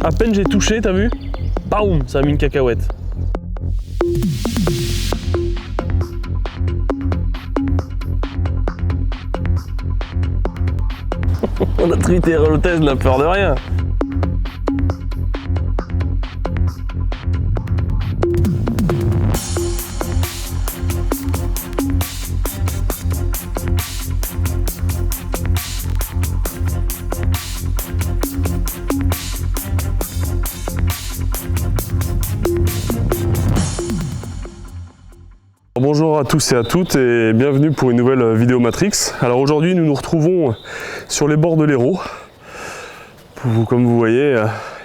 À peine j'ai touché, t'as vu? Baoum, ça a mis une cacahuète. Notre hétérothèse n'a peur de rien. Bonjour à tous et à toutes et bienvenue pour une nouvelle vidéo Matrix. Alors aujourd'hui nous nous retrouvons sur les bords de l'Hérault. Comme vous voyez,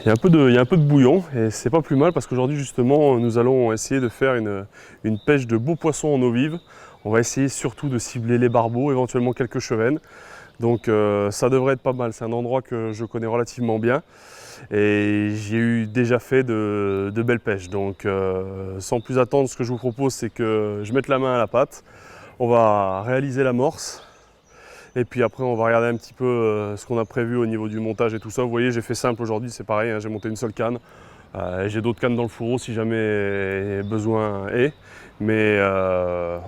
il y a un peu de bouillon et c'est pas plus mal parce qu'aujourd'hui justement nous allons essayer de faire une pêche de beaux poissons en eau vive. On va essayer surtout de cibler les barbeaux, éventuellement quelques chevennes. Donc ça devrait être pas mal, c'est un endroit que je connais relativement bien. Et j'ai déjà fait de belles pêches, donc sans plus attendre, ce que je vous propose c'est que je mette la main à la pâte, on va réaliser l'amorce et puis après on va regarder un petit peu ce qu'on a prévu au niveau du montage et tout ça. Vous voyez, j'ai fait simple aujourd'hui, c'est pareil, hein, j'ai monté une seule canne, j'ai d'autres cannes dans le fourreau si jamais besoin est, mais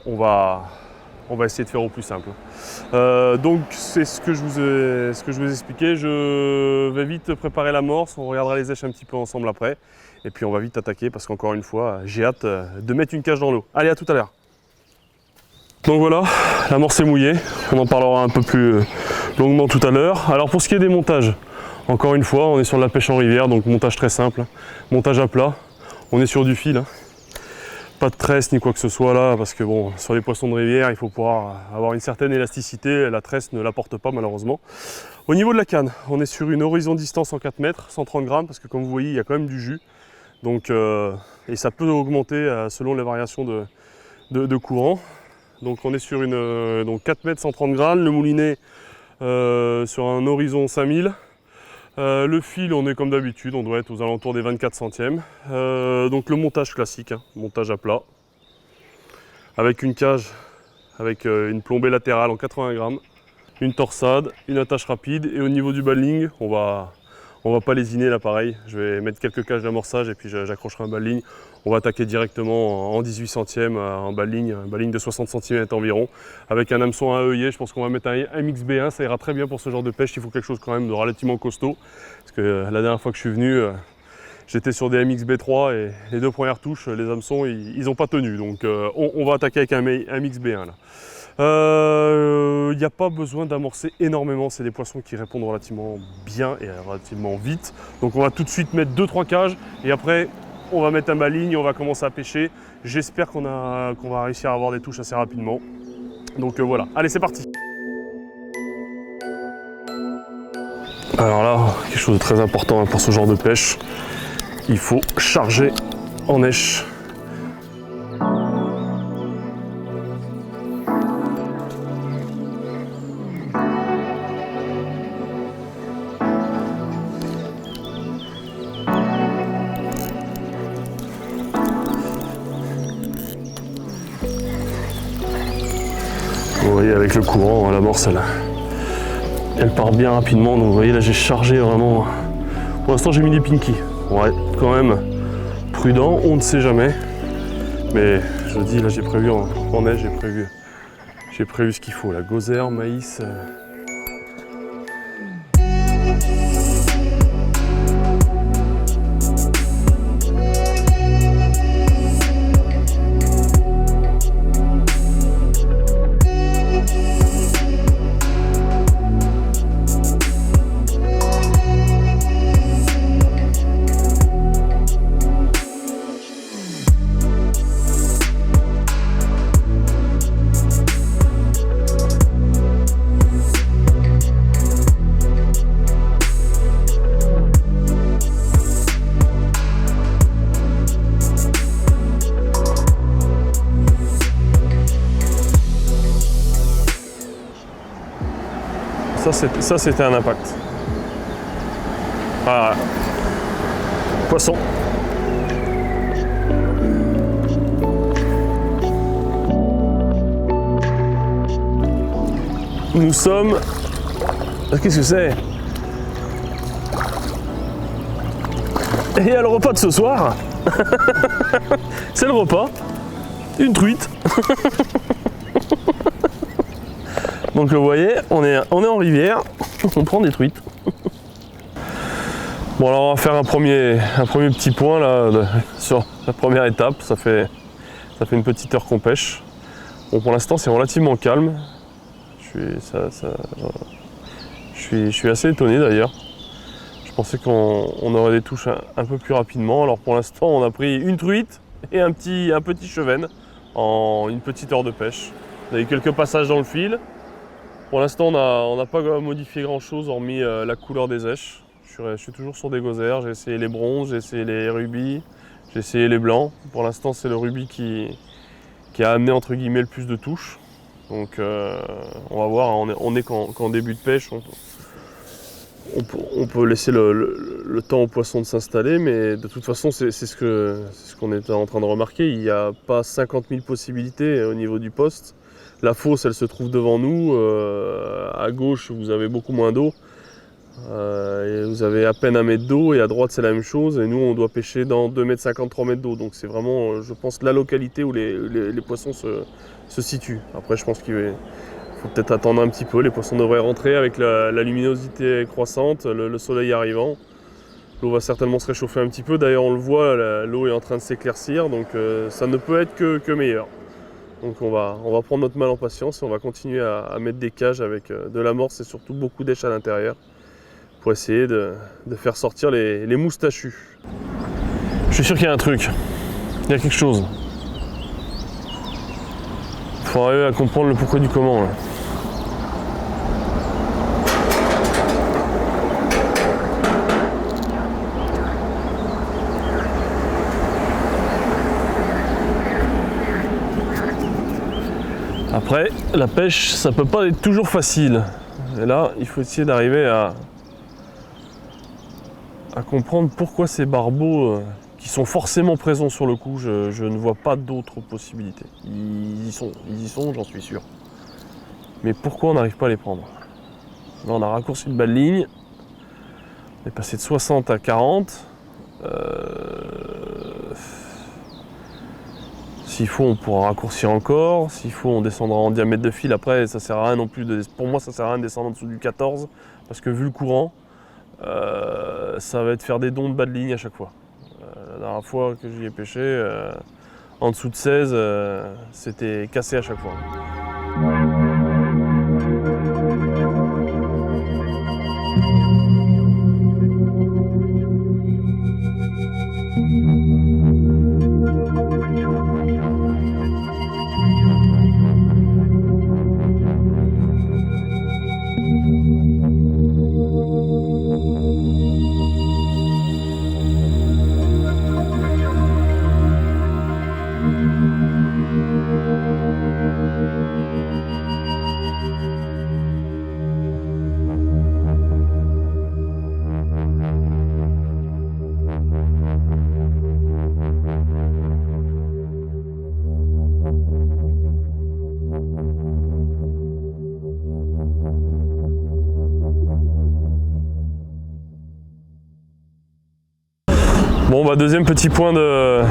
on va essayer de faire au plus simple. Donc c'est ce que je vous ai expliqué. Je vais vite préparer l'amorce, on regardera les éches un petit peu ensemble après. Et puis on va vite attaquer parce qu'encore une fois, j'ai hâte de mettre une cage dans l'eau. Allez, à tout à l'heure. Donc voilà, l'amorce est mouillée. On en parlera un peu plus longuement tout à l'heure. Alors pour ce qui est des montages, encore une fois, on est sur de la pêche en rivière, donc montage très simple. Montage à plat, on est sur du fil. Hein. Pas de tresse ni quoi que ce soit là, parce que bon, sur les poissons de rivière, il faut pouvoir avoir une certaine élasticité, la tresse ne l'apporte pas malheureusement. Au niveau de la canne, on est sur une horizon distance en 4 mètres, 130 grammes, parce que comme vous voyez, il y a quand même du jus. Donc, et ça peut augmenter selon les variations de courant. Donc on est sur une 4 mètres, 130 grammes, le moulinet sur un horizon 5000. Le fil, on est comme d'habitude, on doit être aux alentours des 24 centièmes. Donc le montage classique, hein, montage à plat, avec une cage, avec une plombée latérale en 80 grammes, une torsade, une attache rapide, et au niveau du balling, on va pas lésiner là pareil. Je vais mettre quelques cages d'amorçage et puis j'accrocherai un balling. On va attaquer directement en 18 centièmes, un balling de 60 cm environ, avec un hameçon à œillet. Je pense qu'on va mettre un MXB1, ça ira très bien pour ce genre de pêche. Il faut quelque chose quand même de relativement costaud, parce que la dernière fois que je suis venu, j'étais sur des MXB3 et les deux premières touches, les hameçons, ils n'ont pas tenu. Donc on va attaquer avec un MXB1 là. Il n'y a pas besoin d'amorcer énormément, c'est des poissons qui répondent relativement bien et relativement vite. Donc on va tout de suite mettre 2-3 cages et après on va mettre un balling, on va commencer à pêcher. J'espère qu'on va réussir à avoir des touches assez rapidement. Donc voilà, allez c'est parti. Alors là, quelque chose de très important pour ce genre de pêche, il faut charger en èche. Vous voyez avec le courant, l'amorce elle part bien rapidement, donc vous voyez là j'ai chargé vraiment. Pour l'instant j'ai mis des pinkies. Ouais, quand même prudent, on ne sait jamais. Mais je vous dis là j'ai prévu en neige, j'ai prévu ce qu'il faut, la gozère, maïs. Ça c'était un impact. Ah, poisson. Nous sommes... Qu'est-ce que c'est? Et il y a le repas de ce soir. C'est le repas. Une truite. Donc vous voyez, on est en rivière. On prend des truites. Bon alors on va faire un premier petit point là sur la première étape. Ça fait une petite heure qu'on pêche. Bon pour l'instant c'est relativement calme. Je suis assez étonné d'ailleurs. Je pensais qu'on aurait des touches un peu plus rapidement. Alors pour l'instant on a pris une truite et un petit chevenne en une petite heure de pêche. On a eu quelques passages dans le fil. Pour l'instant on n'a pas modifié grand chose hormis la couleur des èches. Je suis toujours sur des gozers, j'ai essayé les bronzes, j'ai essayé les rubis, j'ai essayé les blancs. Pour l'instant c'est le rubis qui a amené entre guillemets le plus de touches. Donc on va voir, on est qu'en début de pêche, on peut laisser le temps aux poissons de s'installer, mais de toute façon c'est ce qu'on est en train de remarquer. Il n'y a pas 50 000 possibilités au niveau du poste. La fosse elle se trouve devant nous, à gauche vous avez beaucoup moins d'eau. Et vous avez à peine 1 mètre d'eau et à droite c'est la même chose et nous on doit pêcher dans 2,50 m, 3 mètres d'eau, donc c'est vraiment je pense la localité où les poissons se situent. Après je pense qu'il faut peut-être attendre un petit peu, les poissons devraient rentrer avec la luminosité croissante, le soleil arrivant. L'eau va certainement se réchauffer un petit peu, d'ailleurs on le voit, l'eau est en train de s'éclaircir, donc ça ne peut être que meilleur. Donc on va prendre notre mal en patience et on va continuer à mettre des cages avec de l'amorce et surtout beaucoup d'èches à l'intérieur, pour essayer de faire sortir les moustachus. Je suis sûr qu'il y a un truc, il y a quelque chose. Il faut arriver à comprendre le pourquoi du comment. Là. Après, la pêche, ça peut pas être toujours facile. Et là, il faut essayer d'arriver à comprendre pourquoi ces barbeaux qui sont forcément présents sur le coup, je ne vois pas d'autres possibilités. Ils y sont, j'en suis sûr. Mais pourquoi on n'arrive pas à les prendre? Là on a raccourci le bas de ligne, on est passé de 60 à 40. S'il faut on pourra raccourcir encore, s'il faut on descendra en diamètre de fil. Après ça sert à rien non plus, pour moi ça sert à rien de descendre en dessous du 14, parce que vu le courant, ça va être faire des dons de bas de ligne à chaque fois. La dernière fois que j'y ai pêché, en dessous de 16, c'était cassé à chaque fois. Bon bah deuxième petit point de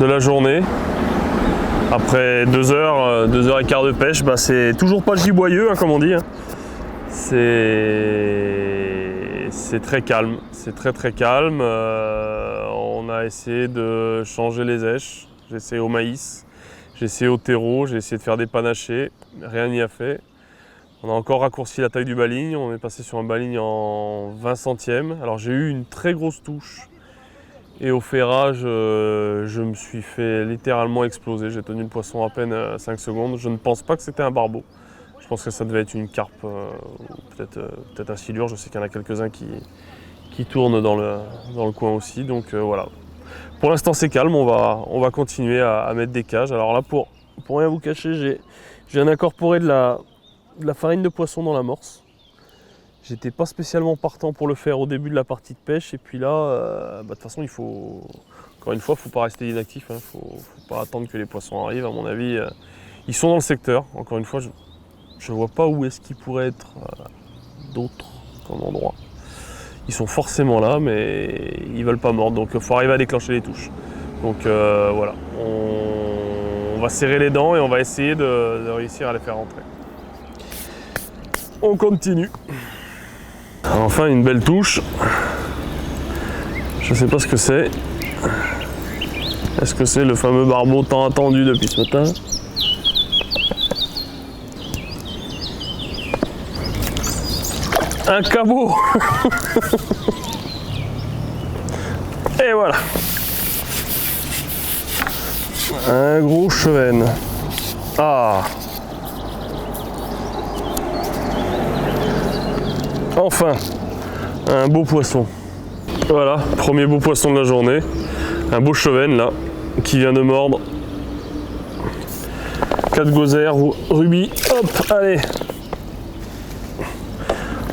la journée. Après 2 heures, 2 heures et quart de pêche, bah c'est toujours pas giboyeux hein, comme on dit. Hein. C'est très calme, c'est très calme. On a essayé de changer les èches. J'ai essayé au maïs, j'ai essayé au terreau, j'ai essayé de faire des panachés, rien n'y a fait. On a encore raccourci la taille du baligne, on est passé sur un baligne en 20 centièmes. Alors j'ai eu une très grosse touche et au ferrage, je me suis fait littéralement exploser. J'ai tenu le poisson à peine 5 secondes. Je ne pense pas que c'était un barbeau. Je pense que ça devait être une carpe ou peut-être un silure. Je sais qu'il y en a quelques-uns qui tournent dans le coin aussi. Donc voilà. Pour l'instant c'est calme, on va continuer à mettre des cages. Alors là pour rien vous cacher, j'ai incorporé de la farine de poisson dans l'amorce. J'étais pas spécialement partant pour le faire au début de la partie de pêche et puis là, de toute façon encore une fois, il ne faut pas rester inactif, hein. Faut pas attendre que les poissons arrivent. À mon avis, ils sont dans le secteur. Encore une fois, Je vois pas où est-ce qu'il pourrait être d'autres comme endroit. Ils sont forcément là, mais ils veulent pas mordre, donc il faut arriver à déclencher les touches. Donc voilà, on va serrer les dents et on va essayer de réussir à les faire rentrer. On continue. Enfin une belle touche. Je sais pas ce que c'est. Est-ce que c'est le fameux barbeau tant attendu depuis ce matin? Un cabot. Et voilà. Un gros chevenne. Ah. Enfin, un beau poisson. Voilà, premier beau poisson de la journée. Un beau chevenne là, qui vient de mordre. 4 gosaires, rubis. Hop, allez.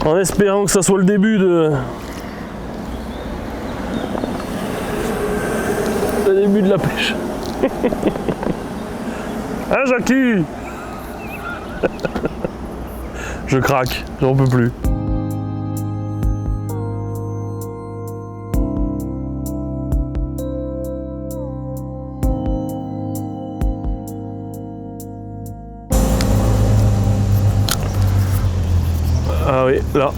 En espérant que ça soit le début de la pêche. Hein, Jackie? Je craque, j'en peux plus. Ah oui, là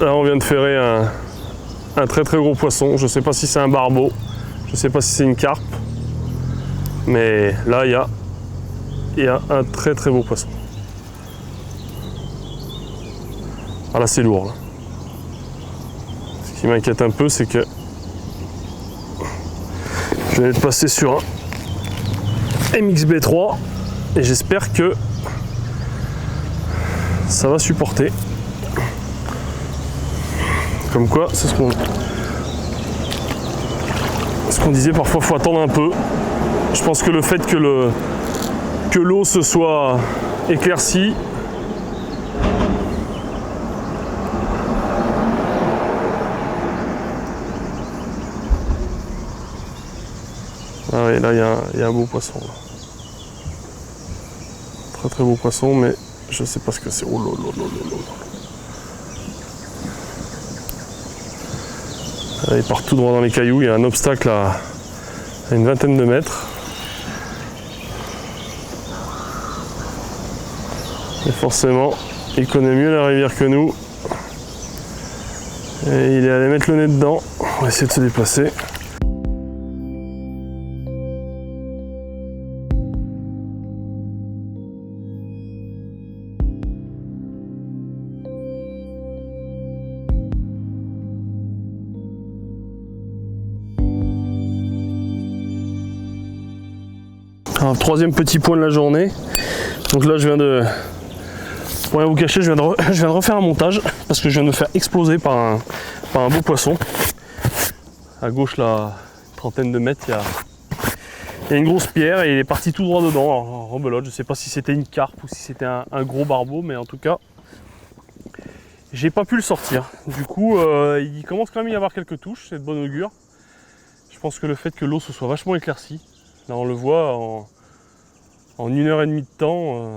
on vient de ferrer un très très gros poisson. Je sais pas si c'est un barbeau, je sais pas si c'est une carpe, mais là il y a un très très beau poisson. Ah là c'est lourd là. Ce qui m'inquiète un peu, c'est que je vais passer sur un MXB3 et j'espère que ça va supporter. Comme quoi, c'est ce qu'on disait, parfois il faut attendre un peu. Je pense que le fait que l'eau se soit éclaircie, ah oui, là il y a un beau poisson. Là. Très très beau poisson, mais je sais pas ce que c'est. Oh là là là là là. Il part tout droit dans les cailloux, il y a un obstacle à une vingtaine de mètres. Et forcément, il connaît mieux la rivière que nous. Et il est allé mettre le nez dedans. On va essayer de se déplacer. Alors, troisième petit point de la journée. Donc là je viens de... Pour rien vous cacher, je viens de refaire un montage parce que je viens de me faire exploser par un beau poisson. À gauche là, une trentaine de mètres, il y a une grosse pierre et il est parti tout droit dedans. Alors, en rebelote, je ne sais pas si c'était une carpe ou si c'était un gros barbeau, mais en tout cas, j'ai pas pu le sortir. Du coup, il commence quand même à y avoir quelques touches, c'est de bon augure. Je pense que le fait que l'eau se soit vachement éclaircie, là on le voit en 1h30 de temps,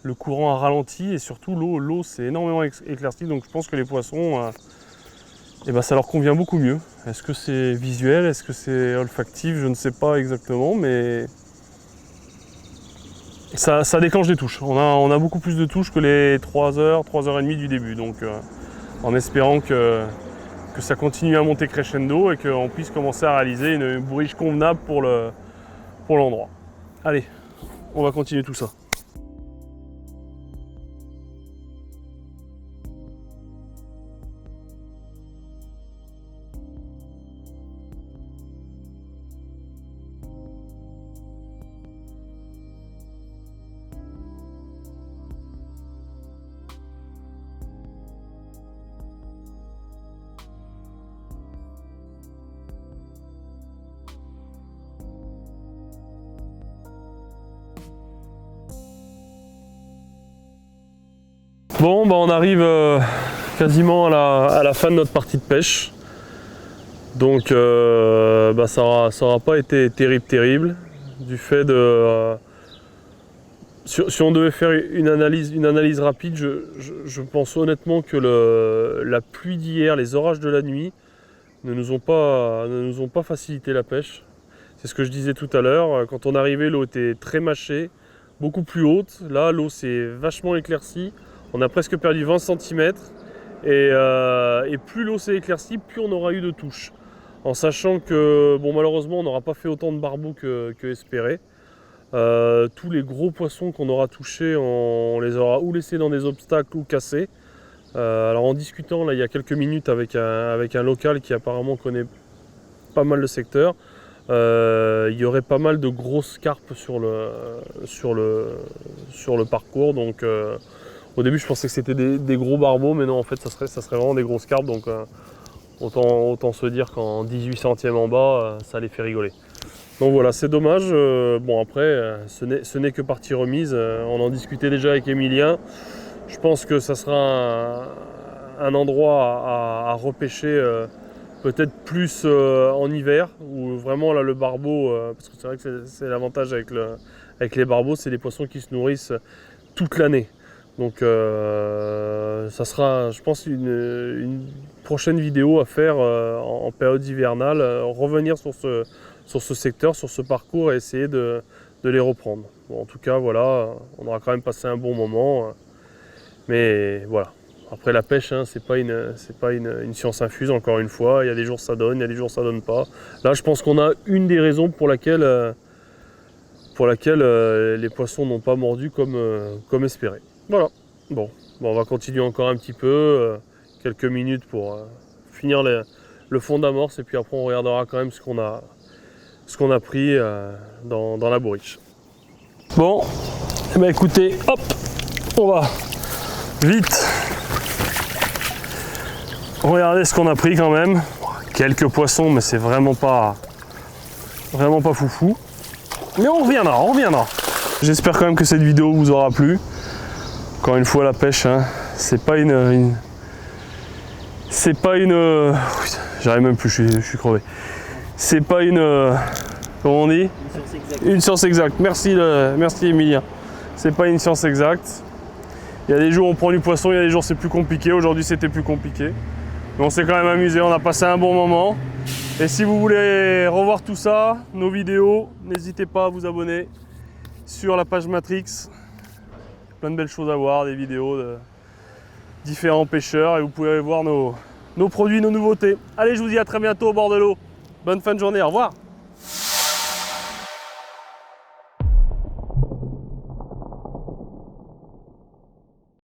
le courant a ralenti et surtout l'eau s'est énormément éclaircie, donc je pense que les poissons, ça leur convient beaucoup mieux. Est-ce que c'est visuel, est-ce que c'est olfactif, je ne sais pas exactement, mais ça déclenche des touches. On a beaucoup plus de touches que les 3h, 3h30 du début, donc en espérant que ça continue à monter crescendo et qu'on puisse commencer à réaliser une bourriche convenable pour l'endroit. Allez, on va continuer tout ça. Bon, on arrive quasiment à la fin de notre partie de pêche. Donc ça aura pas été terrible du fait de... Si on devait faire une analyse rapide, je pense honnêtement que la pluie d'hier, les orages de la nuit, ne nous ont pas facilité la pêche. C'est ce que je disais tout à l'heure. Quand on arrivait, l'eau était très mâchée, beaucoup plus haute. Là, l'eau s'est vachement éclaircie. On a presque perdu 20 cm. Et plus l'eau s'est éclaircie, plus on aura eu de touches. En sachant que, bon, malheureusement, on n'aura pas fait autant de barbeaux que espéré. Tous les gros poissons qu'on aura touchés, on les aura ou laissés dans des obstacles ou cassés. Alors en discutant là, il y a quelques minutes avec un local qui apparemment connaît pas mal le secteur, il y aurait pas mal de grosses carpes sur le parcours. Donc au début je pensais que c'était des gros barbeaux, mais non, en fait ça serait vraiment des grosses carpes. Donc autant se dire qu'en 18 centièmes en bas, ça les fait rigoler. Donc voilà, c'est dommage. Bon après, ce n'est que partie remise. On en discutait déjà avec Emilien. Je pense que ça sera un endroit à repêcher peut-être plus en hiver, où vraiment là le barbeau, parce que c'est vrai que c'est l'avantage avec les barbeaux, c'est des poissons qui se nourrissent toute l'année. Donc ça sera, je pense, une prochaine vidéo à faire en période hivernale, revenir sur ce secteur, sur ce parcours et essayer de les reprendre. Bon, en tout cas, voilà, on aura quand même passé un bon moment. Mais voilà, après la pêche, hein, c'est pas une science infuse, encore une fois. Il y a des jours ça donne, il y a des jours ça donne pas. Là, je pense qu'on a une des raisons pour laquelle les poissons n'ont pas mordu comme espéré. Voilà, bon, on va continuer encore un petit peu, quelques minutes pour finir le fond d'amorce, et puis après on regardera quand même ce qu'on a pris dans la bourriche. Bon, eh ben écoutez, hop, on va vite regardez ce qu'on a pris quand même. Quelques poissons, mais c'est vraiment pas foufou. Mais on reviendra. J'espère quand même que cette vidéo vous aura plu. Encore une fois, la pêche, hein, c'est pas une j'arrive même plus, je suis crevé. C'est pas comment on dit, une science exacte. Merci Emilien. C'est pas une science exacte. Il y a des jours où on prend du poisson, il y a des jours c'est plus compliqué. Aujourd'hui c'était plus compliqué. Mais on s'est quand même amusé, on a passé un bon moment. Et si vous voulez revoir tout ça, nos vidéos, n'hésitez pas à vous abonner sur la page Matrix. Plein de belles choses à voir, des vidéos de différents pêcheurs. Et vous pouvez voir nos produits, nos nouveautés. Allez, je vous dis à très bientôt au bord de l'eau. Bonne fin de journée, au revoir.